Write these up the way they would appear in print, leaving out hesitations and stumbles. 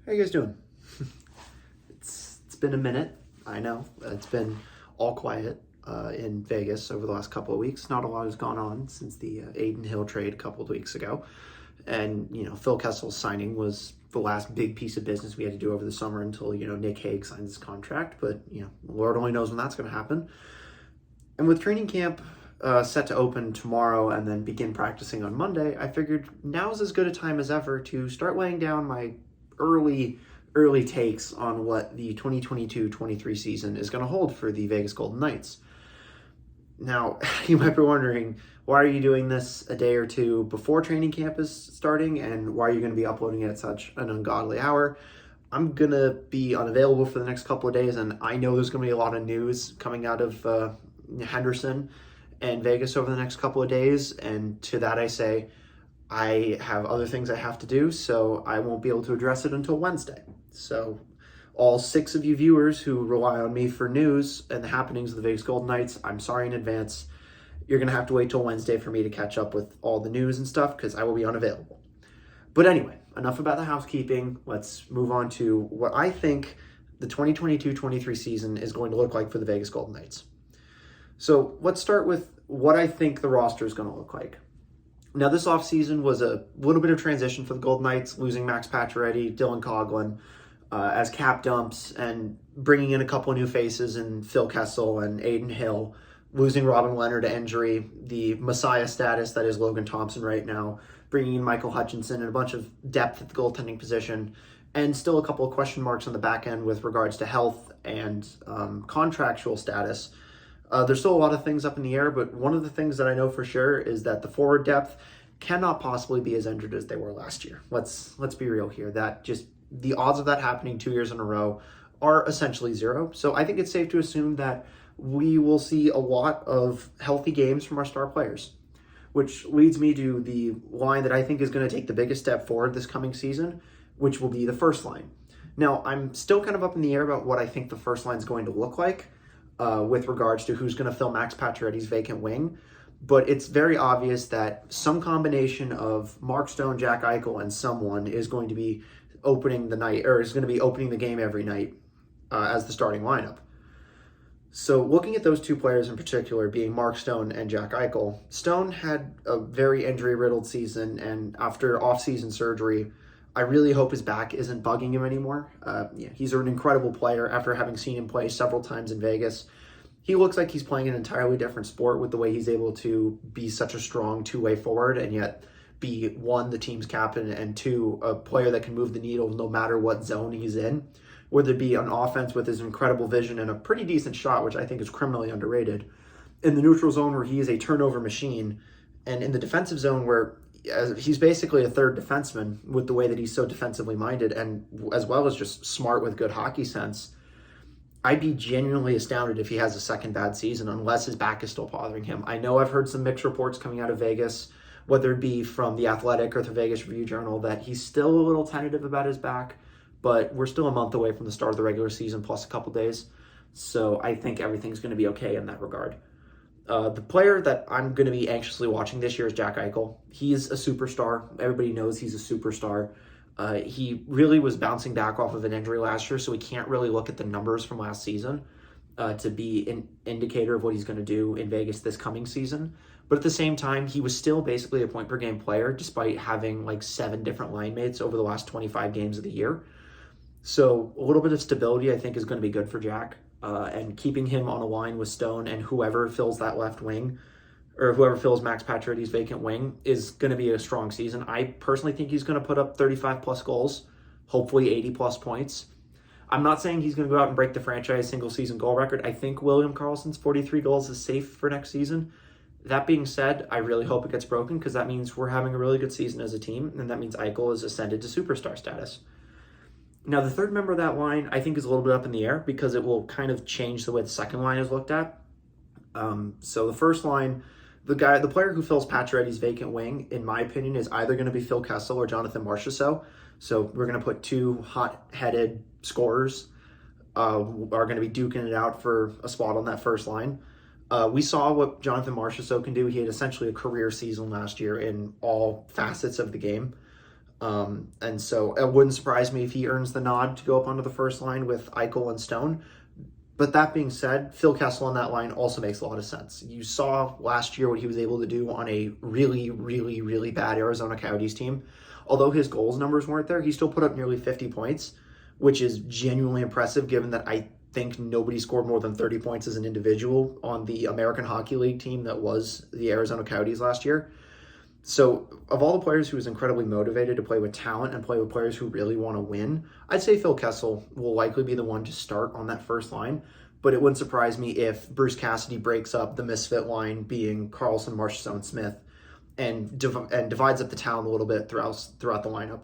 How you guys doing? It's been a minute. I know. It's been all quiet in Vegas over the last couple of weeks. Not a lot has gone on since the Aiden Hill trade a couple of weeks ago. And, Phil Kessel's signing was the last big piece of business we had to do over the summer until, Nick Hague signs his contract. But, Lord only knows when that's going to happen. And with training camp set to open tomorrow and then begin practicing on Monday, I figured now's as good a time as ever to start laying down my early takes on what the 2022-23 season is going to hold for the Vegas Golden Knights. Now, you might be wondering, why are you doing this a day or two before training camp is starting, and why are you going to be uploading it at such an ungodly hour? I'm going to be unavailable for the next couple of days, and I know there's going to be a lot of news coming out of Henderson and Vegas over the next couple of days, and to that I say, I have other things I have to do, so I won't be able to address it until Wednesday. So all 6 of you viewers who rely on me for news and the happenings of the Vegas Golden Knights, I'm sorry in advance. You're going to have to wait till Wednesday for me to catch up with all the news and stuff because I will be unavailable. But anyway, enough about the housekeeping. Let's move on to what I think the 2022-23 season is going to look like for the Vegas Golden Knights. So let's start with what I think the roster is going to look like. Now, this offseason was a little bit of transition for the Golden Knights, losing Max Pacioretty, Dylan Coghlan as cap dumps, and bringing in a couple of new faces in Phil Kessel and Aiden Hill, losing Robin Leonard to injury, the messiah status that is Logan Thompson right now, bringing in Michael Hutchinson and a bunch of depth at the goaltending position, and still a couple of question marks on the back end with regards to health and contractual status. There's still a lot of things up in the air, but one of the things that I know for sure is that the forward depth cannot possibly be as injured as they were last year. Let's be real here. That just the odds of that happening 2 years in a row are essentially zero. So I think it's safe to assume that we will see a lot of healthy games from our star players, which leads me to the line that I think is going to take the biggest step forward this coming season, which will be the first line. Now, I'm still kind of up in the air about what I think the first line is going to look like. With regards to who's going to fill Max Pacioretty's vacant wing. But it's very obvious that some combination of Mark Stone, Jack Eichel, and someone is going to be opening the game every night as the starting lineup. So looking at those two players in particular, being Mark Stone and Jack Eichel, Stone had a very injury-riddled season, and after off-season surgery, I really hope his back isn't bugging him anymore. He's an incredible player after having seen him play several times in Vegas. He looks like he's playing an entirely different sport with the way he's able to be such a strong two-way forward and yet be, 1, the team's captain, and 2, a player that can move the needle no matter what zone he's in, whether it be on offense with his incredible vision and a pretty decent shot, which I think is criminally underrated, in the neutral zone where he is a turnover machine, and in the defensive zone where he's basically a third defenseman with the way that he's so defensively minded and as well as just smart with good hockey sense. I'd be genuinely astounded if he has a second bad season unless his back is still bothering him. I know I've heard some mixed reports coming out of Vegas, whether it be from The Athletic or the Vegas Review-Journal, that he's still a little tentative about his back, but we're still a month away from the start of the regular season plus a couple days. So I think everything's going to be okay in that regard. The player that I'm going to be anxiously watching this year is Jack Eichel. He's a superstar. Everybody knows he's a superstar. He really was bouncing back off of an injury last year, so we can't really look at the numbers from last season to be an indicator of what he's going to do in Vegas this coming season. But at the same time, he was still basically a point-per-game player despite having like 7 different line mates over the last 25 games of the year. So a little bit of stability, I think, is going to be good for Jack. And keeping him on a line with Stone and whoever fills that left wing, or whoever fills Max Pacioretty's vacant wing, is going to be a strong season. I personally think he's going to put up 35-plus goals, hopefully 80-plus points. I'm not saying he's going to go out and break the franchise single-season goal record. I think William Carlson's 43 goals is safe for next season. That being said, I really hope it gets broken because that means we're having a really good season as a team, and that means Eichel is ascended to superstar status. Now, the third member of that line, I think, is a little bit up in the air because it will kind of change the way the second line is looked at. So the first line, the player who fills Pacioretty's vacant wing, in my opinion, is either going to be Phil Kessel or Jonathan Marchessault. So we're going to put 2 hot-headed scorers are going to be duking it out for a spot on that first line. We saw what Jonathan Marchessault can do. He had essentially a career season last year in all facets of the game. And so it wouldn't surprise me if he earns the nod to go up onto the first line with Eichel and Stone. But that being said, Phil Kessel on that line also makes a lot of sense. You saw last year what he was able to do on a really, really, really bad Arizona Coyotes team. Although his goals numbers weren't there, he still put up nearly 50 points, which is genuinely impressive given that I think nobody scored more than 30 points as an individual on the American Hockey League team that was the Arizona Coyotes last year. So of all the players who was incredibly motivated to play with talent and play with players who really want to win, I'd say Phil Kessel will likely be the one to start on that first line. But it wouldn't surprise me if Bruce Cassidy breaks up the misfit line being Carlson, Marchessault, Smith, and divides up the talent a little bit throughout the lineup.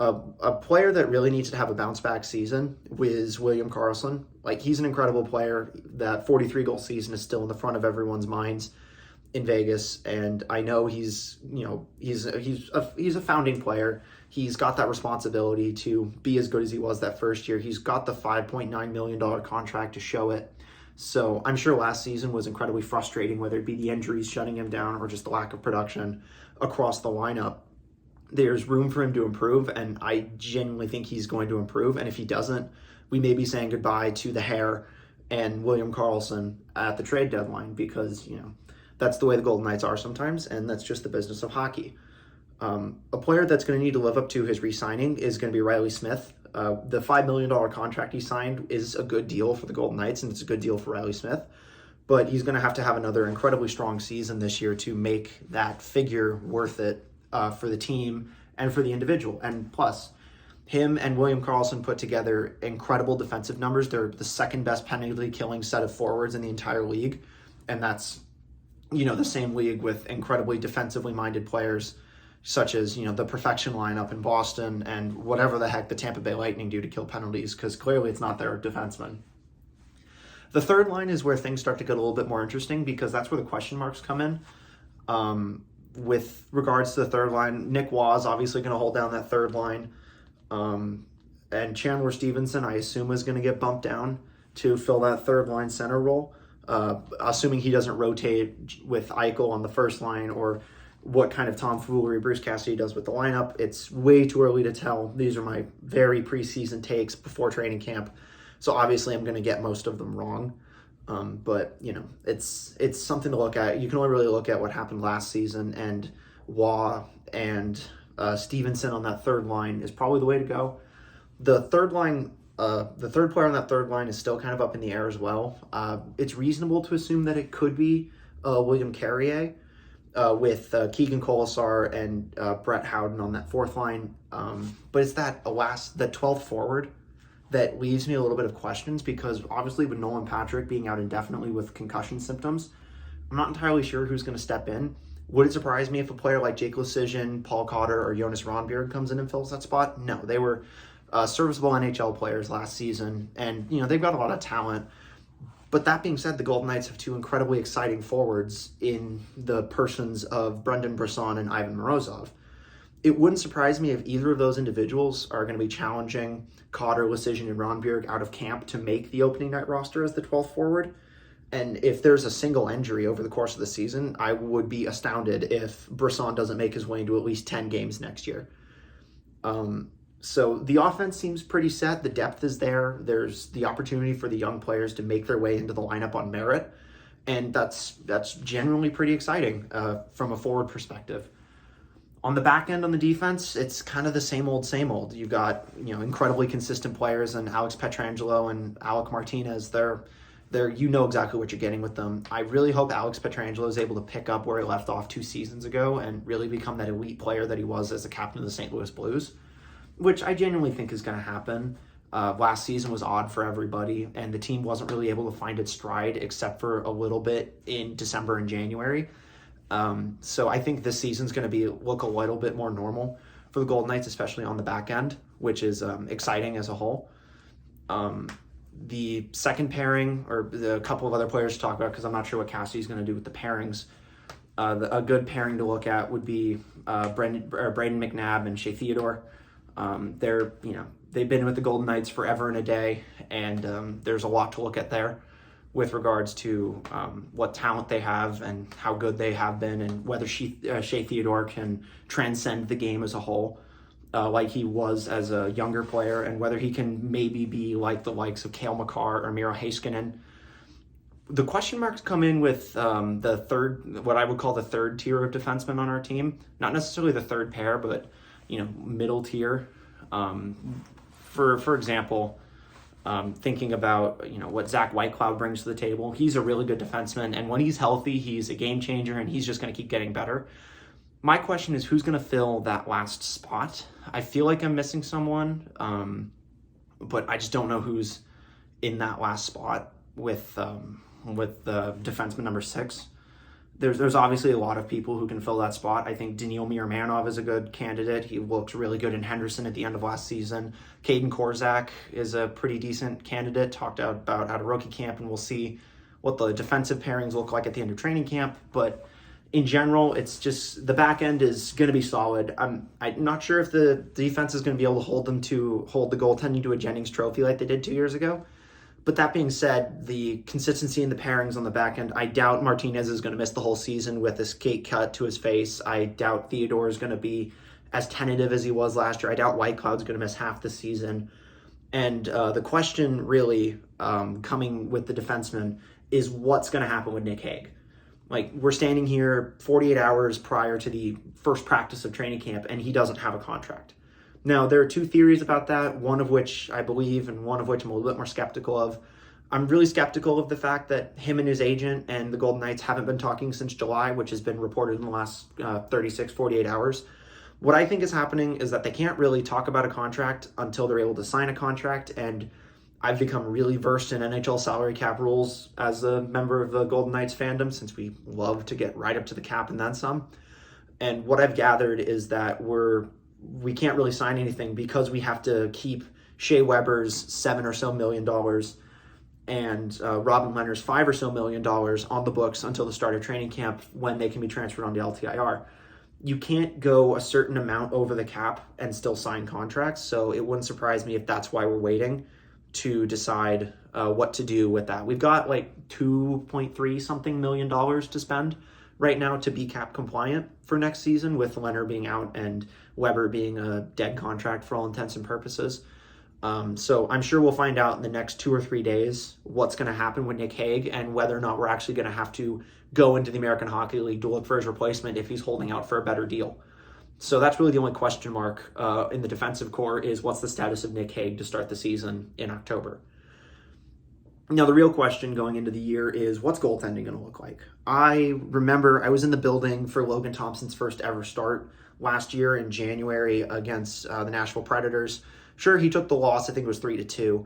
A player that really needs to have a bounce back season is William Carlson. Like, he's an incredible player. That 43-goal season is still in the front of everyone's minds in Vegas, and I know he's a founding player. He's got that responsibility to be as good as he was that first year. He's got the $5.9 million contract to show it. So I'm sure last season was incredibly frustrating, whether it be the injuries shutting him down or just the lack of production across the lineup. There's room for him to improve, and I genuinely think he's going to improve. And if he doesn't, we may be saying goodbye to the Hair and William Carlson at the trade deadline, because, that's the way the Golden Knights are sometimes, and that's just the business of hockey. A player that's going to need to live up to his re-signing is going to be Riley Smith. The $5 million contract he signed is a good deal for the Golden Knights, and it's a good deal for Riley Smith. But he's going to have another incredibly strong season this year to make that figure worth it for the team and for the individual. And plus, him and William Carlson put together incredible defensive numbers. They're the second best penalty killing set of forwards in the entire league, and that's the same league with incredibly defensively minded players such as, the perfection lineup in Boston and whatever the heck the Tampa Bay Lightning do to kill penalties, because clearly it's not their defensemen. The third line is where things start to get a little bit more interesting, because that's where the question marks come in. With regards to the third line, Nick Waugh is obviously going to hold down that third line. And Chandler Stevenson, I assume, is going to get bumped down to fill that third line center role. Assuming he doesn't rotate with Eichel on the first line, or what kind of tomfoolery Bruce Cassidy does with the lineup. It's way too early to tell. These are my very preseason takes before training camp, so obviously I'm going to get most of them wrong. But it's something to look at. You can only really look at what happened last season, and Waugh and Stevenson on that third line is probably the way to go. The third player on that third line is still kind of up in the air as well. It's reasonable to assume that it could be William Carrier with Keegan Colasar and Brett Howden on that fourth line. But it's that 12th forward that leaves me a little bit of questions, because obviously with Nolan Patrick being out indefinitely with concussion symptoms, I'm not entirely sure who's going to step in. Would it surprise me if a player like Jake Leschyshyn, Paul Cotter, or Jonas Rondbjerg comes in and fills that spot? No, they were serviceable NHL players last season, and they've got a lot of talent. But that being said, the Golden Knights have two incredibly exciting forwards in the persons of Brendan Brisson and Ivan Morozov. It wouldn't surprise me if either of those individuals are going to be challenging Cotter, Leschyshyn, and Rondbjerg out of camp to make the opening night roster as the 12th forward. And if there's a single injury over the course of the season, I would be astounded if Brisson doesn't make his way into at least 10 games next year. So the offense seems pretty set. The depth is there. There's the opportunity for the young players to make their way into the lineup on merit. And that's generally pretty exciting from a forward perspective. On the back end on the defense, it's kind of the same old, same old. You've got, incredibly consistent players, and Alex Pietrangelo and Alec Martinez. They're exactly what you're getting with them. I really hope Alex Pietrangelo is able to pick up where he left off 2 seasons ago and really become that elite player that he was as a captain of the St. Louis Blues, which I genuinely think is going to happen. Last season was odd for everybody, and the team wasn't really able to find its stride except for a little bit in December and January. So I think this season's going to look a little bit more normal for the Golden Knights, especially on the back end, which is exciting as a whole. The second pairing, or a couple of other players to talk about, because I'm not sure what Cassidy's going to do with the pairings. A good pairing to look at would be Braden McNabb and Shea Theodore. They've been with the Golden Knights forever and a day, and there's a lot to look at there with regards to what talent they have and how good they have been, and whether Shea Theodore can transcend the game as a whole. like he was as a younger player, and whether he can maybe be like the likes of Cale Makar or Miro Heiskanen. The question marks come in with the third, what I would call the third tier of defensemen on our team. Not necessarily the third pair, but middle tier. For example, thinking about what Zach Whitecloud brings to the table. He's a really good defenseman, and when he's healthy, he's a game changer, and he's just going to keep getting better. My question is, who's going to fill that last spot? I feel like I'm missing someone, but I just don't know who's in that last spot with the defenseman number 6. There's obviously a lot of people who can fill that spot. I think Daniil Miramanov is a good candidate. He looked really good in Henderson at the end of last season. Caden Korzak is a pretty decent candidate, talked about out of rookie camp, and we'll see what the defensive pairings look like at the end of training camp. But in general, it's just the back end is going to be solid. I'm not sure if the defense is going to be able to hold the goaltending to a Jennings trophy like they did 2 years ago. But that being said, the consistency in the pairings on the back end, I doubt Martinez is going to miss the whole season with a skate cut to his face. I doubt Theodore is going to be as tentative as he was last year. I doubt Whitecloud's going to miss half the season. And the question really coming with the defenseman is what's going to happen with Nick Hague. Like, we're standing here 48 hours prior to the first practice of training camp, and he doesn't have a contract. Now, there are two theories about that, one of which I believe and one of which I'm a little bit more skeptical of. I'm really skeptical of the fact that him and his agent and the Golden Knights haven't been talking since July, which has been reported in the last 48 hours. What I think is happening is that they can't really talk about a contract until they're able to sign a contract, and I've become really versed in NHL salary cap rules as a member of the Golden Knights fandom, since we love to get right up to the cap and then some. And what I've gathered is that we can't really sign anything because we have to keep Shea Weber's $7 million or so and Robin Lehner's $5 million or so on the books until the start of training camp, when they can be transferred onto LTIR. You can't go a certain amount over the cap and still sign contracts, so it wouldn't surprise me if that's why we're waiting to decide what to do with that. We've got like $2.3 something million to spend right now to be cap compliant for next season, with Lehner being out and Weber being a dead contract for all intents and purposes. So I'm sure we'll find out in the next 2 or 3 days what's going to happen with Nick Hague and whether or not we're actually going to have to go into the American Hockey League to look for his replacement if he's holding out for a better deal. So that's really the only question mark in the defensive core, is what's the status of Nick Hague to start the season in October. Now, the real question going into the year is, what's goaltending going to look like? I remember I was in the building for Logan Thompson's first ever start last year in January against the Nashville Predators. Sure, he took the loss. I think it was 3-2.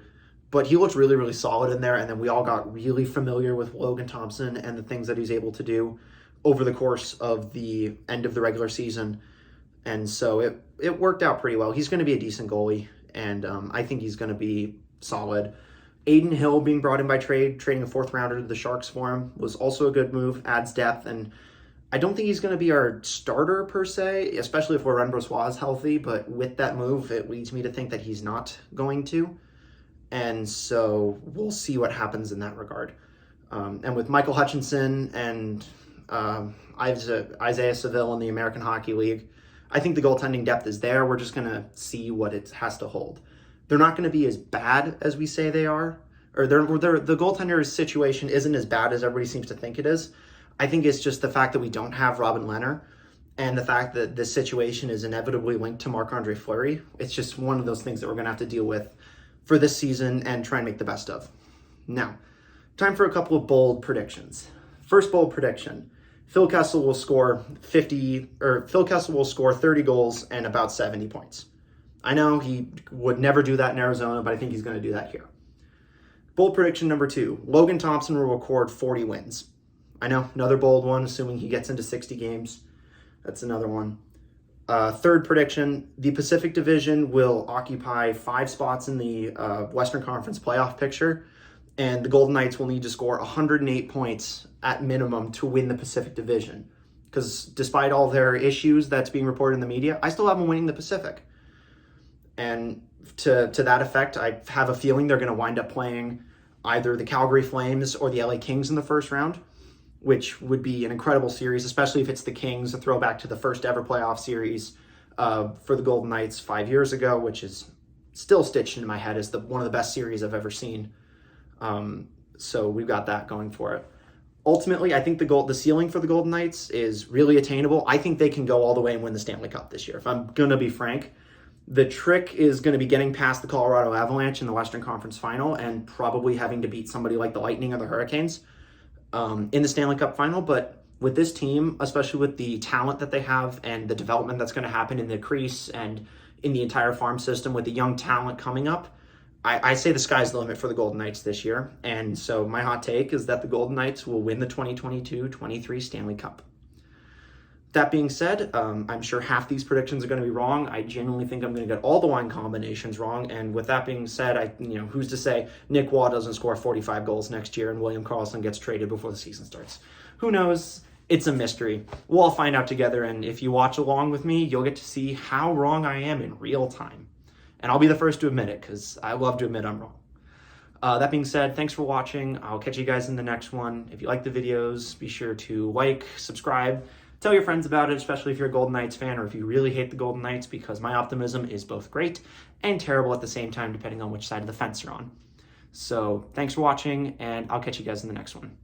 But he looked really, really solid in there, and then we all got really familiar with Logan Thompson and the things that he's able to do over the course of the end of the regular season. And so it worked out pretty well. He's going to be a decent goalie, and I think he's going to be solid. Aiden Hill being brought in by trading a 4th rounder to the Sharks for him, was also a good move, adds depth, and I don't think he's going to be our starter per se, especially if Laurent Brossoit is healthy, but with that move, it leads me to think that he's not going to. And so we'll see what happens in that regard. And with Michael Hutchinson and Isaiah Seville in the American Hockey League, I think the goaltending depth is there. We're just going to see what it has to hold. They're not going to be as bad as we say they are, or the goaltender's situation isn't as bad as everybody seems to think it is. I think it's just the fact that we don't have Robin Lehner and the fact that this situation is inevitably linked to Marc-Andre Fleury. It's just one of those things that we're going to have to deal with for this season and try and make the best of. Now, time for a couple of bold predictions. First bold prediction: Phil Kessel will score 30 goals and about 70 points. I know he would never do that in Arizona, but I think he's going to do that here. Bold prediction number 2: Logan Thompson will record 40 wins. I know, another bold one, assuming he gets into 60 games. That's another one. Third prediction: the Pacific Division will occupy 5 spots in the Western Conference playoff picture, and the Golden Knights will need to score 108 points at minimum to win the Pacific Division. Because despite all their issues that's being reported in the media, I still have them winning the Pacific. And to that effect, I have a feeling they're going to wind up playing either the Calgary Flames or the LA Kings in the first round, which would be an incredible series, especially if it's the Kings, a throwback to the first ever playoff series for the Golden Knights 5 years ago, which is still stitched into my head as one of the best series I've ever seen. So we've got that going for it. Ultimately, I think the ceiling for the Golden Knights is really attainable. I think they can go all the way and win the Stanley Cup this year. If I'm going to be frank, the trick is going to be getting past the Colorado Avalanche in the Western Conference Final and probably having to beat somebody like the Lightning or the Hurricanes in the Stanley Cup Final. But with this team, especially with the talent that they have and the development that's going to happen in the crease and in the entire farm system with the young talent coming up, I say the sky's the limit for the Golden Knights this year. And so my hot take is that the Golden Knights will win the 2022-23 Stanley Cup. That being said, I'm sure half these predictions are going to be wrong. I genuinely think I'm going to get all the line combinations wrong. And with that being said, who's to say Nick Waugh doesn't score 45 goals next year and William Carlson gets traded before the season starts? Who knows? It's a mystery. We'll all find out together. And if you watch along with me, you'll get to see how wrong I am in real time. And I'll be the first to admit it because I love to admit I'm wrong. That being said, thanks for watching. I'll catch you guys in the next one. If you like the videos, be sure to like, subscribe, tell your friends about it, especially if you're a Golden Knights fan or if you really hate the Golden Knights, because my optimism is both great and terrible at the same time, depending on which side of the fence you're on. So thanks for watching, and I'll catch you guys in the next one.